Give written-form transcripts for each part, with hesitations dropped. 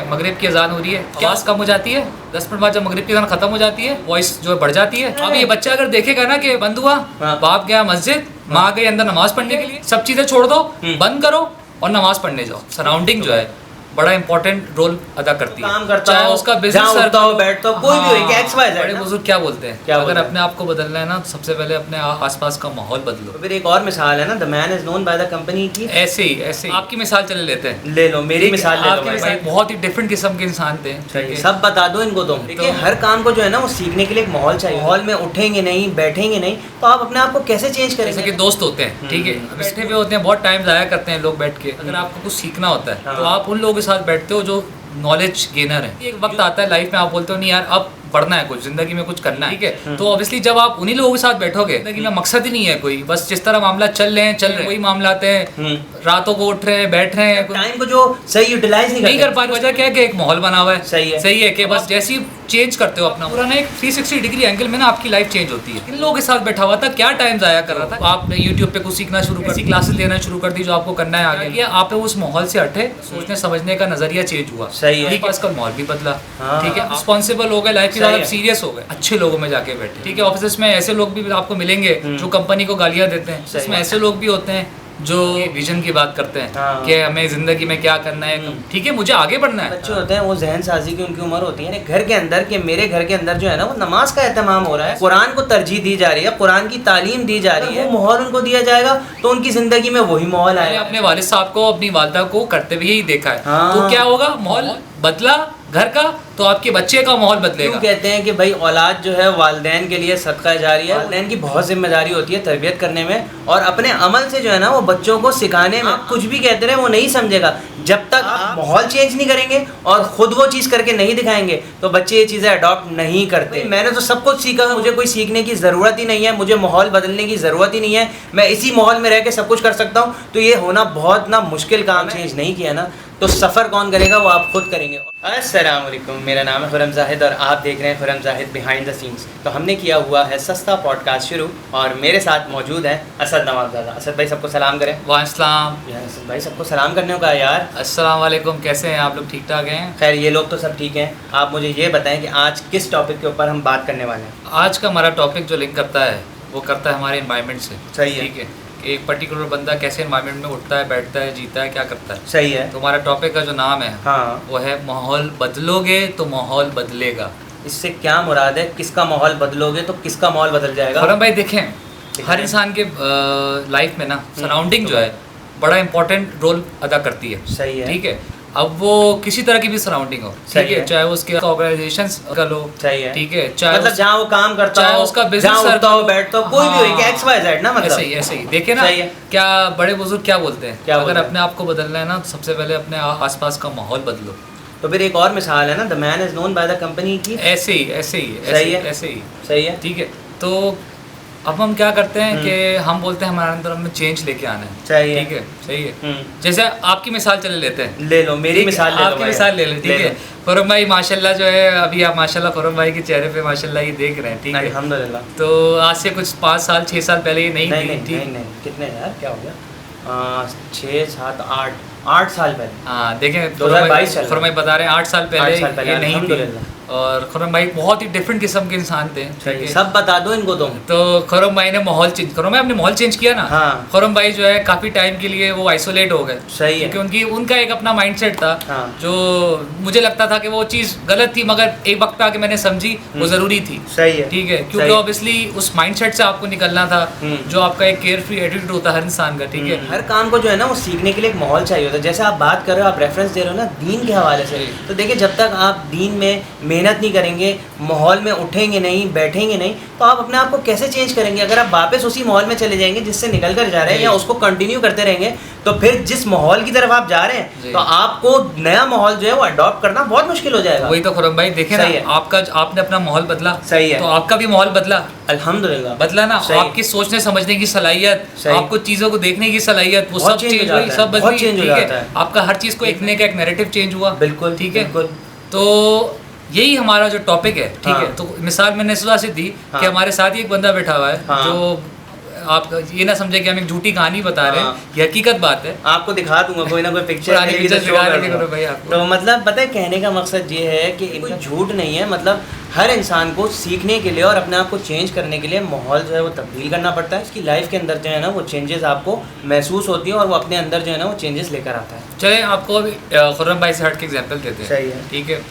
मगरिब की अजान हो रही है, आवाज कम हो जाती है, 10 मिनट बाद जब मगरिब की अजान खत्म हो जाती है वॉइस जो है बढ़ जाती है। अब ये बच्चा अगर देखेगा ना कि बंद हुआ, बाप गया मस्जिद, माँ गई अंदर नमाज पढ़ने के लिए, सब चीजें छोड़ दो, बंद करो और नमाज पढ़ने जाओ। सराउंडिंग जो है बड़ा इंपॉर्टेंट रोल अदा करती है। काम करता चाहे हो, उसका बिजनेस उठता हो, बैठता हो, कोई भी हो, एक XYZ बड़े ना। बुजुर्ग क्या बोलते हैं, क्या अगर बोलते हैं? अपने आप को बदलना है ना तो सबसे पहले अपने आसपास का माहौल बदलो। तो फिर एक और मिसाल है ना, the man is known by the company की। ऐसे ही आपकी मिसाल चले लेते हैं, ले लो मेरी मिसाल ले लो आपकी भाई। मिसाल बहुत ही डिफरेंट किस्म के इंसान थे, ठीक है? सब बता दो इनको तुम। देखिए हर काम को जो है ना वो सीखने के लिए एक माहौल चाहिए। माहौल में उठेंगे नहीं, बैठेंगे नहीं, तो आप अपने आप को कैसे चेंज जैसे करेंगे? कि दोस्त होते हैं, ठीक है, बैठे हुए होते हैं, बहुत टाइम ज़ाया करते हैं लोग बैठ के। अगर आपको कुछ सीखना होता है तो आप उन लोगों के साथ बैठते हो जो नॉलेज गेनर है। एक वक्त आता है लाइफ में आप बोलते हो नहीं यार अब पढ़ना है, कुछ जिंदगी में कुछ करना है, ठीक है? तो ऑब्वियसली जब आप उन्हीं लोगों के साथ बैठोगे, जिंदगी में मकसद ही नहीं है कोई, बस जिस तरह मामला चल रहे हैं वही मामला आते हैं, रातों को उठ रहे हैं, बैठ रहे हैं, टाइम को जो सही यूटिलाइज नहीं कर पा रहे। वजह क्या है कि एक माहौल बना हुआ है, सही है कि बस जैसी चेंज करते हो अपना पूरा ना एक 360 डिग्री एंगल में ना आपकी लाइफ चेंज होती है। इन लोगों के साथ बैठा हुआ था, क्या टाइम जाया कर रहा था। आपने यूट्यूब पे कुछ सीखना शुरू कर दी, क्लासेस लेना शुरू कर दी जो आपको करना है आगे, या आप उस माहौल से हटे, सोचने समझने का नजरिया चेंज हुआ। सही है। आजकल माहौल भी बदला, ठीक है, रिस्पॉन्सिबल हो गए, लाइफ के साथ सीरियस हो गए, अच्छे लोगों में जाके बैठे, ठीक है? ऑफिस में ऐसे लोग भी आपको मिलेंगे जो कंपनी को गालियां देते हैं, इसमें ऐसे लोग भी होते हैं जो विजन की बात करते हैं कि हमें जिंदगी में क्या करना है, ठीक है, मुझे आगे बढ़ना है। बच्चे होते हैं वो जहन साजी की उनकी उम्र होती है। घर के अंदर के मेरे घर के अंदर जो है ना वो नमाज का एहतमाम हो रहा है, कुरान को तरजीह दी जा रही है, कुरान की तालीम दी जा रही है, वो माहौल उनको दिया जाएगा तो उनकी जिंदगी में वही माहौल आएगा। अपने वालिद साहब को अपनी वालदा को करते हुए यही देखा है, तो क्या होगा, माहौल बदला घर का तो आपके बच्चे का माहौल बदलेगा। कहते हैं कि भाई औलाद जो है वालिदैन के लिए सदका जारी है। वालिदैन की बहुत जिम्मेदारी होती है तरबियत करने में और अपने अमल से जो है ना वो बच्चों को सिखाने में। आप कुछ भी कहते रहे वो नहीं समझेगा जब तक आप माहौल चेंज नहीं करेंगे और खुद वो चीज़ करके नहीं दिखाएंगे तो बच्चे ये चीज़ें अडॉप्ट नहीं करते। मैंने तो सब कुछ सीखा, मुझे कोई सीखने की ज़रूरत ही नहीं है, मुझे माहौल बदलने की ज़रूरत ही नहीं है, मैं इसी माहौल में रह के सब कुछ कर सकता हूँ। तो ये होना बहुत ना मुश्किल काम, चेंज नहीं किया ना तो सफ़र कौन करेगा, वो आप खुद करेंगे। अस्सलाम वालेकुम, मेरा नाम है खुरम जाहिद और आप देख रहे हैं Khurram Zahid behind the scenes. तो हमने किया हुआ है सस्ता पॉडकास्ट शुरू और मेरे साथ मौजूद है असद नवाबजादा। असद भाई सबको सलाम करें। वालेकुम असद भाई सबको सलाम करने का यार। अस्सलाम वालेकुम, कैसे हैं आप लोग? ठीक ठाक हैं? खैर ये लोग तो सब ठीक हैं। आप मुझे ये बताएं कि आज किस टॉपिक के ऊपर हम बात करने वाले हैं? आज का हमारा टॉपिक जो लिंक करता है वो करता है हमारे इन्वायरमेंट से। सही है। ठीक है, एक पर्टिकुलर बंदा कैसे इन्वायरमेंट में उठता है, बैठता है, जीता है, क्या करता है। सही है। तो हमारा टॉपिक का जो नाम है वो है माहौल बदलोगे तो माहौल बदलेगा। इससे क्या मुराद है? किसका माहौल बदलोगे तो किसका माहौल बदल जाएगा? खुरम भाई देखें, हर इंसान के लाइफ में ना सराउंडिंग जो है बड़ा इंपॉर्टेंट रोल अदा करती है। सही है। ठीक है, अब वो किसी तरह की भी सराउंडिंग हो, ठीक है, चाहे उसके ऑर्गेनाइजेशन का लो, सही है, ठीक है, चाहे मतलब जहाँ वो काम करता चाहे हो, उसका जहाँ बिजनेस उठता हो, बैठता हो, कोई भी हो, एक XYZ ना, मतलब ऐसे ही देखे ना। क्या बड़े बुजुर्ग क्या बोलते हैं, अगर अपने आप को बदलना है ना तो सबसे पहले अपने आसपास का माहौल बदलो। तो फिर एक और मिसाल है ना, the man is known by the company की। ऐसे ही सही है, ठीक है। तो अब हम क्या करते हैं कि हम बोलते हैं हमारे अंदर हमें चेंज लेके आना है। चाहिए। ठीक है, सही है। जैसे आपकी मिसाल चले लेते हैं, ले लो मेरी मिसाल ले लो। आपकी मिसाल ले लो, ठीक है। खुरम भाई माशाल्लाह जो है, अभी आप माशाल्लाह खुरम भाई के चेहरे पे माशाल्लाह ये देख रहे हैं, ठीक है, अल्हम्दुलिल्लाह। तो आज से कुछ 5 साल 6 साल पहले ये नहीं थी। नहीं, कितने यार, क्या हो गया, 6 7 8 साल पहले। हाँ देखें, 2022 खुरम भाई बता रहे हैं 8 साल पहले ये नहीं थी। और खुरम भाई बहुत ही डिफरेंट किस्म के इंसान थे, ठीक है? सब बता दो इनको तुम। तो खुरम भाई ने माहौल चेंज, खुरम भाई अपने माहौल चेंज किया ना। खुरम भाई जो है काफी टाइम के लिए वो आइसोलेट हो गए। सही है, क्योंकि उनका एक अपना माइंडसेट था जो मुझे लगता था कि वो चीज गलत थी, मगर एक वक्त आके मैंने समझी वो जरूरी थी। सही है, ठीक है, क्योंकि ऑब्वियसली उस माइंडसेट से आपको निकलना था जो आपका एक केयर फ्री एटीट्यूड होता है हर इंसान का, ठीक है। हर काम को जो है ना वो सीखने के लिए एक माहौल चाहिए होता है। जैसे आप बात कर रहे हो, आप रेफरेंस दे रहे हो ना दीन के हवाले से, तो देखिए जब तक आप दीन में मेहनत नहीं करेंगे, माहौल में उठेंगे नहीं, बैठेंगे नहीं, तो आप अपने आप को कैसे चेंज करेंगे? अगर आप वापस उसी माहौल में चले जाएंगे जिससे निकल कर जा रहे हैं या उसको कंटिन्यू करते रहेंगे, तो फिर जिस माहौल की तरफ आप जा रहे हैं तो आपको नया माहौल जो है वो अडॉप्ट करना बहुत मुश्किल हो जाएगा। वही तो खुरम भाई देखे ना, आपने अपना माहौल बदला, सही है, तो आपका भी माहौल बदला, अल्हम्दुलिल्लाह बदला ना। आपकी सोचने समझने की सलाहियत, आपको चीजों को देखने की सलाहियत, वो सब चेंज हुई, सब बदली, ठीक है। आपका हर चीज को देखने का एक नैरेटिव चेंज हुआ, बिल्कुल, ठीक है। तो यही हमारा जो टॉपिक है, ठीक है। तो मिसाल मैंने सुबह से दी कि हमारे साथ ही एक बंदा बैठा हुआ है जो आप ये ना समझे कि हम एक झूठी कहानी बता रहे हैं, ये हकीकत बात है। आपको दिखा दूंगा कोई ना कोई पिक्चर पुरानी पिक्चर दिखा देंगे करो भाई आपको। तो मतलब पता है कहने का मकसद ये है कि कोई झूठ नहीं है, मतलब हर इंसान को सीखने के लिए और अपने आप को चेंज करने के लिए माहौल जो है वो तब्दील करना पड़ता है। इसकी लाइफ के अंदर जो है ना वो चेंजेस आपको महसूस होती है और वो अपने अंदर जो है ना वो चेंजेस लेकर आता है। चले आपको अभी खुर्रम भाई से हट के एग्जाम्पल देते हैं। सही है। ठीक है,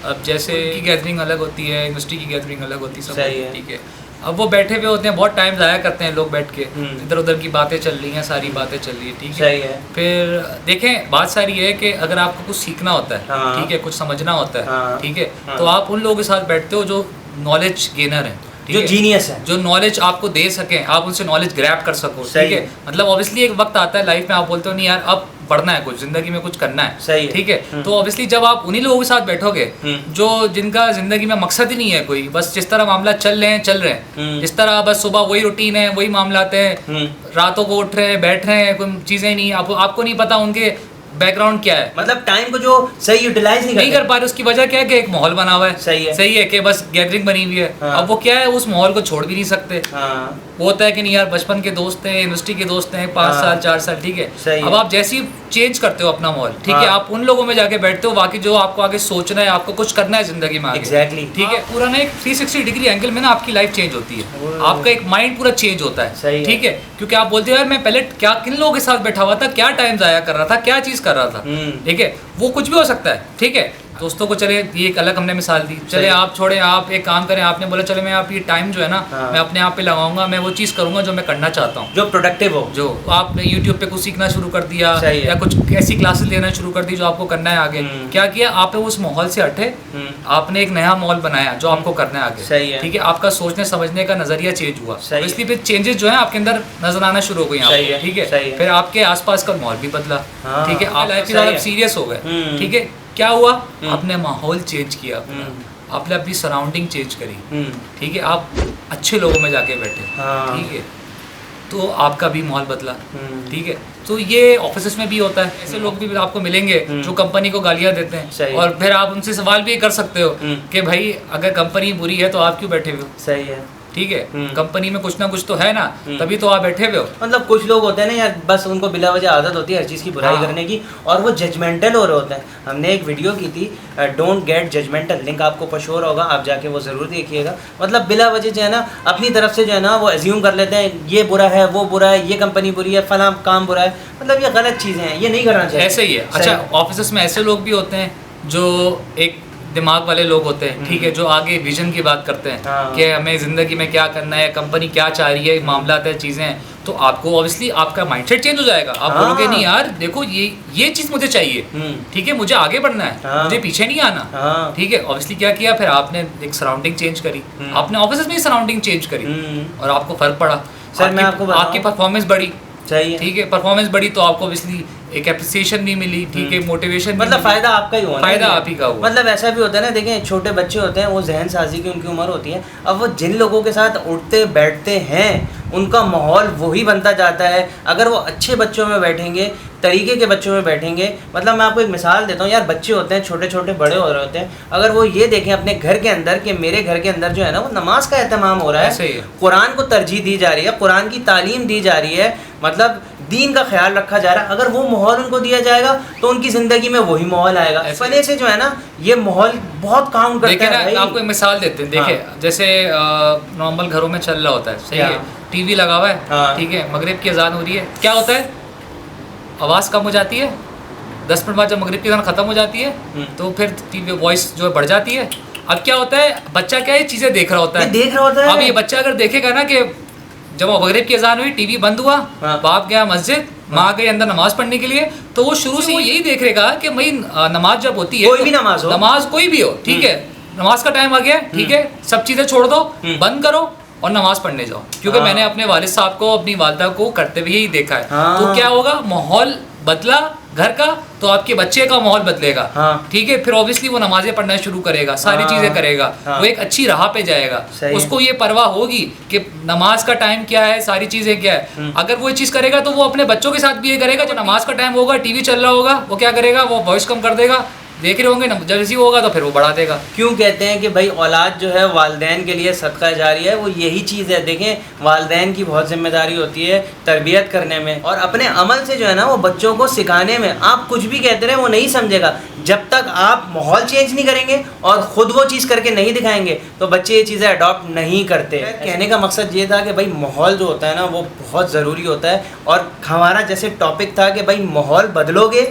अब जैसे की गैदरिंग अलग होती है, यूनिवर्सिटी की गैदरिंग अलग होती है, सब सही है। ठीक है। अब वो बैठे हुए होते हैं, बहुत टाइम ज़ाया करते हैं लोग बैठ के, इधर उधर की बातें चल रही हैं, सारी बातें चल रही है, ठीक है। सही है। फिर देखें बात सारी है कि अगर आपको कुछ सीखना होता है, हाँ। ठीक है, कुछ समझना होता है, हाँ। ठीक है, हाँ। तो आप उन लोगों के साथ बैठते हो जो नॉलेज गेनर है, जो जीनियस है, जो नॉलेज आपको दे सकें, आप उनसे नॉलेज ग्रैब कर सको, सही ठीक है। मतलब ऑब्वियसली एक वक्त आता है लाइफ में, आप बोलते हो नहीं यार अब बढ़ना है, कुछ जिंदगी में कुछ करना है, सही है। ठीक है। तो ऑब्वियसली जब आप उन्हीं लोगों के साथ बैठोगे जो जिनका जिंदगी में मकसद ही नहीं है कोई, बस जिस तरह मामला चल रहे हैं, जिस तरह बस सुबह वही रूटीन है, वही मामलाते हैं, रातों को उठ रहे हैं, बैठ रहे हैं, कोई चीज़ें नहीं, आपको नहीं पता उनके बैकग्राउंड क्या है, मतलब टाइम को जो सही यूटिलाइज नहीं कर पा रहे। उसकी वजह क्या है कि एक माहौल बना हुआ है, सही है कि बस गैदरिंग बनी हुई है। हाँ। अब वो क्या है, उस माहौल को छोड़ भी नहीं सकते। हाँ। वो होता है कि नहीं यार बचपन के दोस्त हैं, यूनिवर्सिटी के दोस्त हैं, 5 हाँ। साल 4 साल, ठीक है। सही अब है। आप जैसे ही चेंज करते हो अपना माहौल, ठीक है, हाँ। आप उन लोगों में जाके बैठते हो बाकी जो आपको आगे सोचना है, आपको कुछ करना है जिंदगी में आगे, एग्जैक्टली, ठीक है। पूरा ना एक 360 डिग्री एंगल में ना आपकी लाइफ चेंज होती है, आपका एक माइंड पूरा चेंज होता है, ठीक है। क्योंकि आप बोलते हो यार मैं पहले क्या किन लोगों के साथ बैठा हुआ था, क्या टाइम जाया कर रहा था, क्या चीज़ कर रहा था, ठीक है। वो कुछ भी हो सकता है, ठीक है। दोस्तों को चले ये एक अलग हमने मिसाल दी, चले आप छोड़े, आप एक काम करें, आपने बोला चले मैं आप ये टाइम जो है ना हाँ। मैं अपने आप पे लगाऊंगा, मैं वो चीज़ करूंगा जो मैं करना चाहता हूँ, जो प्रोडक्टिव हो। जो आपने यूट्यूब पे कुछ सीखना शुरू कर दिया सही है। या कुछ ऐसी क्लासेस लेना शुरू कर दी जो आपको करना है आगे, क्या किया आपने उस माहौल से हटे, आपने एक नया माहौल बनाया जो आपको करना है आगे, सही है। ठीक है। आपका सोचने समझने का नजरिया चेंज हुआ, सही है। इसलिए फिर चेंजेस जो है आपके अंदर नजर आना शुरू हो गई, सही है, ठीक है। सही है। फिर आपके आसपास का माहौल भी बदला, हाँ, ठीक है। आप लाइफ के सही साथ है। सीरियस हो गए, ठीक है। क्या हुआ, आपने माहौल चेंज किया अपना, आपने अपनी सराउंडिंग चेंज करी, ठीक है। आप अच्छे लोगों में जाके बैठे, हाँ। ठीक है, तो आपका भी माहौल बदला, ठीक है। तो ये ऑफिस में भी होता है, ऐसे लोग भी आपको मिलेंगे जो कंपनी को गालियां देते हैं, और फिर आप उनसे सवाल भी कर सकते हो कि भाई अगर कंपनी बुरी है तो आप क्यों बैठे हुए हो, सही है, ठीक है। कंपनी में कुछ ना कुछ तो है ना, तभी तो आप बैठे हुए हो। मतलब कुछ लोग होते हैं ना यार, बस उनको बिला वजह आदत होती है हर चीज़ की बुराई हाँ। करने की, और वो जजमेंटल हो रहे होते हैं। हमने एक वीडियो की थी डोंट गेट जजमेंटल, लिंक आपको पशोर होगा, आप जाके वो ज़रूर देखिएगा। मतलब बिला वजह जो है ना अपनी तरफ से जो है ना वो एज्यूम कर लेते हैं, ये बुरा है, वो बुरा है, ये कंपनी बुरी है, फलां काम बुरा है। मतलब ये गलत चीज़ें हैं, ये नहीं करना चाहिए। ऐसे ही है। अच्छा, ऑफिस में ऐसे लोग भी होते हैं जो एक दिमाग वाले लोग होते हैं, ठीक है, जो आगे विजन की बात करते हैं, हाँ। कि हमें ज़िंदगी में क्या करना है, कंपनी क्या चाह रही है, मामलात है, चीज़ें हैं। तो आपको ऑब्वियसली आपका माइंडसेट चेंज हो जाएगा, आप हाँ। बोलोगे नहीं यार देखो ये चीज़ मुझे चाहिए, ठीक है, मुझे आगे बढ़ना है, हाँ। मुझे पीछे नहीं आना, हाँ। ठीक है। ऑब्वियसली क्या किया, फिर आपने एक सराउंडिंग चेंज करी, आपने ऑफिस में सराउंडिंग चेंज करी और आपको फ़र्क पड़ा। सर मैं आपको बताऊं, आपकी परफॉर्मेंस बढ़ी, चाहिए, ठीक है, परफॉर्मेंस बढ़ी तो आपको ऑब्वियसली एक एप्रिसिएशन भी मिली, ठीक है, मोटिवेशन, मतलब फ़ायदा आपका ही हुआ, फायदा आप ही का हुआ। मतलब ऐसा भी होता है ना, देखें छोटे बच्चे होते हैं, वो जहन साजी की उनकी उम्र होती है, अब वो जिन लोगों के साथ उठते बैठते हैं उनका माहौल वही बनता जाता है। अगर वो अच्छे बच्चों में बैठेंगे, तरीके के बच्चों में बैठेंगे, मतलब मैं आपको एक मिसाल देता हूँ यार, बच्चे होते हैं छोटे छोटे बड़े हो रहे होते हैं, अगर वो ये देखें अपने घर के अंदर कि मेरे घर के अंदर जो है ना वो नमाज का एहतमाम हो रहा है, कुरान को तरजीह दी जा रही है, कुरान की तालीम दी जा रही है, मतलब दीन का ख्याल रखा जा रहा है, अगर वो माहौल उनको दिया जाएगा तो उनकी ज़िंदगी में वही माहौल आएगा। पहले से जो है ना ये माहौल बहुत काम करता है भाई। आपको एक मिसाल देते हैं, देखिए जैसे नॉर्मल घरों में चल रहा होता है, सही है, टीवी लगा हुआ है, ठीक है, मगरिब की अजान हो रही है, क्या होता है, आवाज़ कम हो जाती है, 10 मिनट बाद जब मगरिब की अजान ख़त्म हो जाती है तो फिर टीवी वॉइस जो है बढ़ जाती है। अब क्या होता है, बच्चा क्या ये चीज़ें देख रहा होता है, अब ये बच्चा अगर देखेगा ना कि जब मगरिब की अजान हुई, टीवी बंद हुआ, बाप गया मस्जिद, माँ गई अंदर नमाज पढ़ने के लिए, तो वो शुरू से यही देख रहेगा कि भाई नमाज जब होती है, कोई भी नमाज हो, नमाज कोई भी हो, ठीक है, नमाज का टाइम आ गया, ठीक है, सब चीज़ें छोड़ दो, बंद करो और नमाज पढ़ने जाओ, क्योंकि मैंने अपने वालिद साहब को, अपनी वालदा को करते हुए ही देखा है। तो क्या होगा, माहौल बदला घर का तो आपके बच्चे का माहौल बदलेगा, ठीक है, फिर ऑब्वियसली वो नमाजें पढ़ना शुरू करेगा, सारी चीज़ें करेगा, वो एक अच्छी राह पे जाएगा, उसको ये परवाह होगी कि नमाज का टाइम क्या है, सारी चीज़ें क्या है। अगर वो चीज़ करेगा तो वो अपने बच्चों के साथ भी ये करेगा, जब नमाज का टाइम होगा, टीवी चल रहा होगा, वो क्या करेगा, वो वॉइस कम कर देगा, देख रहे होंगे ना, जब इसी होगा तो फिर वो बढ़ा देगा। क्यों कहते हैं कि भाई औलाद जो है वालिदैन के लिए सदका जारी है, वो यही चीज़ है। देखें, वालिदैन की बहुत जिम्मेदारी होती है तरबियत करने में और अपने अमल से जो है ना वो बच्चों को सिखाने में। आप कुछ भी कहते रहे वो नहीं समझेगा, जब तक आप माहौल चेंज नहीं करेंगे और ख़ुद वो चीज़ करके नहीं दिखाएंगे तो बच्चे ये चीज़ें अडॉप्ट नहीं करते। कहने का मकसद ये था कि भाई माहौल जो होता है ना वो बहुत ज़रूरी होता है, और हमारा जैसे टॉपिक था कि भाई माहौल बदलोगे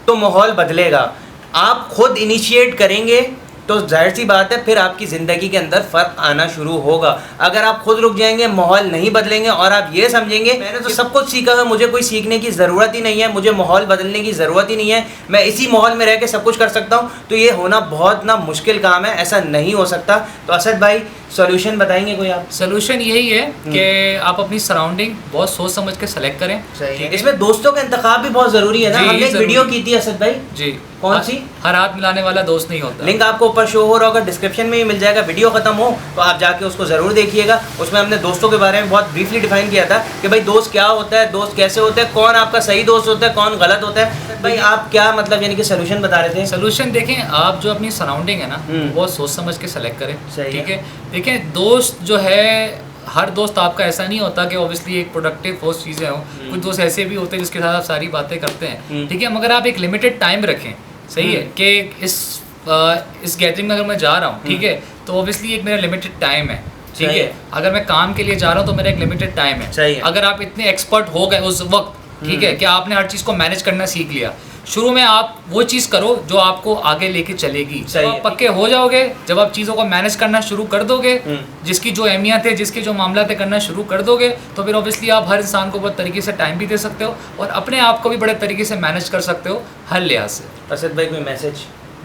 तो माहौल बदलेगा। आप खुद इनिशिएट करेंगे तो जाहिर सी बात है फिर आपकी ज़िंदगी के अंदर फ़र्क आना शुरू होगा। अगर आप खुद रुक जाएंगे, माहौल नहीं बदलेंगे और आप ये समझेंगे मैंने तो सब कुछ सीखा है, मुझे कोई सीखने की ज़रूरत ही नहीं है, मुझे माहौल बदलने की ज़रूरत ही नहीं है, मैं इसी माहौल में रह के सब कुछ कर सकता हूँ, तो ये होना बहुत ना मुश्किल काम है, ऐसा नहीं हो सकता। तो असद भाई सोल्यूशन बताएंगे कोई आप? सोल्यूशन यही है कि आप अपनी सराउंडिंग बहुत सोच समझ के सेलेक्ट करें। ठीक है, इसमें दोस्तों का इंतखाब भी बहुत ज़रूरी है ना। हमने एक वीडियो की थी असद भाई जी, कौन सी? हर हाथ मिलाने वाला दोस्त नहीं होता। लिंक आपको ऊपर शो हो रहा होगा, डिस्क्रिप्शन में ही मिल जाएगा। वीडियो खत्म हो तो आप जाके उसको ज़रूर देखिएगा। उसमें हमने दोस्तों के बारे में बहुत ब्रीफली डिफाइन किया था कि भाई दोस्त क्या होता है, दोस्त कैसे होता है, कौन आपका सही दोस्त होता है, कौन गलत होता है। भाई आप क्या मतलब यानी कि सोल्यूशन बता रहे थे? सोल्यूशन देखें, आप जो अपनी सराउंडिंग है ना वो सोच समझ के सेलेक्ट करें। ठीक है, देखें दोस्त जो है, हर दोस्त आपका ऐसा नहीं होता कि ऑब्वियसली एक प्रोडक्टिव ठोस चीज़ें हों। कुछ दोस्त ऐसे भी होते हैं जिसके साथ आप सारी बातें करते हैं। ठीक है, मगर आप एक लिमिटेड टाइम रखें। सही है कि इस गैदरिंग में अगर मैं जा रहा हूँ, ठीक है, तो ऑब्वियसली एक मेरा लिमिटेड टाइम है। ठीक है, अगर मैं काम के लिए जा रहा हूँ तो मेरा एक लिमिटेड टाइम है। अगर आप इतने एक्सपर्ट हो गए उस वक्त, ठीक है, कि आपने हर चीज़ को मैनेज करना सीख लिया, शुरू में आप वो चीज़ करो जो आपको आगे लेके चलेगी। जब आप पक्के हो जाओगे, जब आप चीज़ों को मैनेज करना शुरू कर दोगे, जिसकी जो अहमियत है, जिसके जो मामला है करना शुरू कर दोगे, तो फिर ऑब्वियसली आप हर इंसान को बहुत तरीके से टाइम भी दे सकते हो और अपने आप को भी बड़े तरीके से मैनेज कर सकते हो हर लिहाज से। असद भाई कोई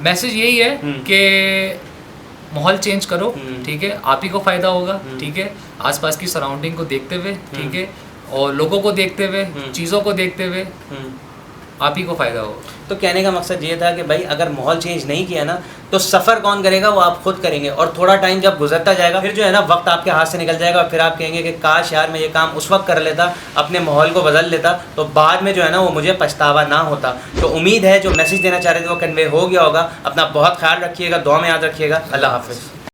मैसेज यही है कि माहौल चेंज करो। ठीक है, आप ही को फ़ायदा होगा। ठीक है, आसपास की सराउंडिंग को देखते हुए, ठीक है, और लोगों को देखते हुए, चीज़ों को देखते हुए आप ही को फ़ायदा हो। तो कहने का मकसद ये था कि भाई अगर माहौल चेंज नहीं किया ना तो सफ़र कौन करेगा, वो आप खुद करेंगे। और थोड़ा टाइम जब गुजरता जाएगा फिर जो है ना वक्त आपके हाथ से निकल जाएगा और फिर आप कहेंगे कि काश यार मैं ये काम उस वक्त कर लेता, अपने माहौल को बदल लेता, तो बाद में जो है ना वो मुझे पछतावा ना होता। तो उम्मीद है जो मैसेज देना चाह रहे थे वो कन्वे हो गया होगा। अपना बहुत ख्याल रखिएगा, दुआ में याद रखिएगा। अल्लाह हाफ़िज़।